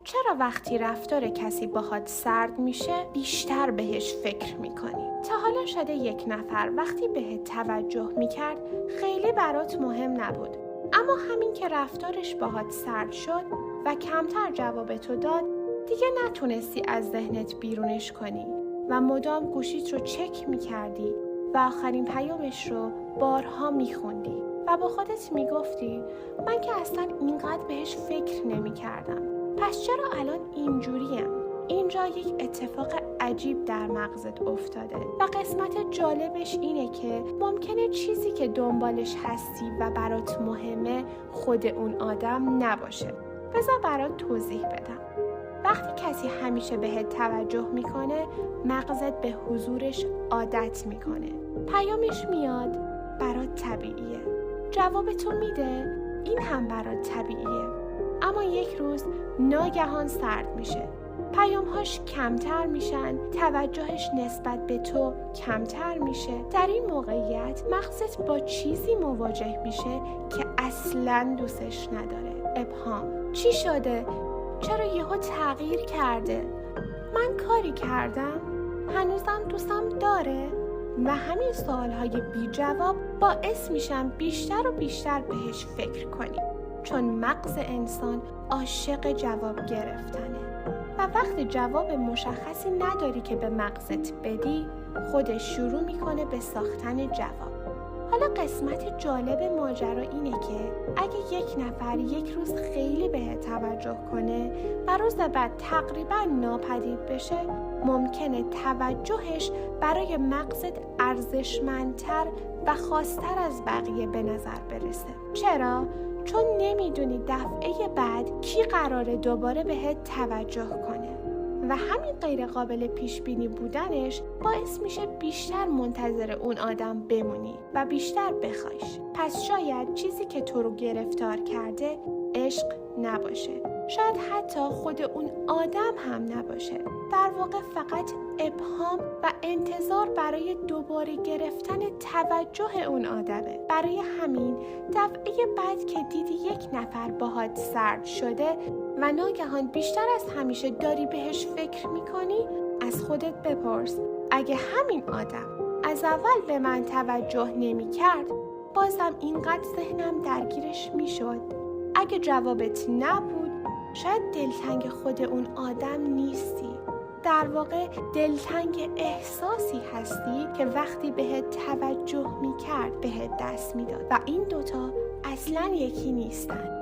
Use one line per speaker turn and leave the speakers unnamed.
چرا وقتی رفتار کسی باهات سرد میشه بیشتر بهش فکر میکنی؟ تا حالا شده یک نفر وقتی بهت توجه میکرد خیلی برات مهم نبود، اما همین که رفتارش باهات سرد شد و کمتر جواب تو داد دیگه نتونستی از ذهنت بیرونش کنی و مدام گوشیت رو چک میکردی و آخرین پیامش رو بارها میخوندی و با خودت میگفتی من که اصلا اینقدر بهش فکر نمیکردم، پس چرا الان اینجوریم؟ اینجا یک اتفاق عجیب در مغزت افتاده و قسمت جالبش اینه که ممکنه چیزی که دنبالش هستی و برات مهمه خود اون آدم نباشه. بذار برات توضیح بدم. وقتی کسی همیشه بهت توجه میکنه مغزت به حضورش عادت میکنه. پیامش میاد برات طبیعیه. جواب تو میده این هم برات طبیعیه. اما یک روز ناگهان سرد میشه. پیامهاش کمتر میشن، توجهش نسبت به تو کمتر میشه. در این موقعیت مغزت با چیزی مواجه میشه که اصلاً دوستش نداره. ابهام. چی شده؟ چرا یهو تغییر کرده؟ من کاری کردم؟ هنوزم دوستم داره؟ و همین سوالهای بی جواب باعث میشن بیشتر و بیشتر بهش فکر کنی، چون مغز انسان عاشق جواب گرفتنه و وقتی جواب مشخصی نداری که به مغزت بدی خودش شروع میکنه به ساختن جواب. حالا قسمت جالب ماجرا اینه که اگه یک نفر یک روز خیلی بهت توجه کنه و روز بعد تقریبا ناپدید بشه ممکنه توجهش برای مغزت ارزشمندتر و خاص‌تر از بقیه به نظر برسه. چرا؟ چون نمیدونی دفعه بعد کی قراره دوباره بهت توجه کنه و همین غیر قابل پیش بینی بودنش باعث میشه بیشتر منتظر اون آدم بمونی و بیشتر بخوایش. پس شاید چیزی که تو رو گرفتار کرده عشق نباشه، شاید حتی خود اون آدم هم نباشه، در واقع فقط ابهام و انتظار برای دوباره گرفتن توجه اون آدمه. برای همین دفعه بعد که دیدی یک نفر باهات سرد شده و ناگهان بیشتر از همیشه داری بهش فکر میکنی، از خودت بپرس اگه همین آدم از اول به من توجه نمیکرد بازم اینقدر ذهنم درگیرش میشد؟ اگه جوابت نبود شاید دلتنگ خود اون آدم نیستی، در واقع دلتنگ احساسی هستی که وقتی بهت توجه میکرد بهت دست میداد و این دوتا اصلاً یکی نیستن.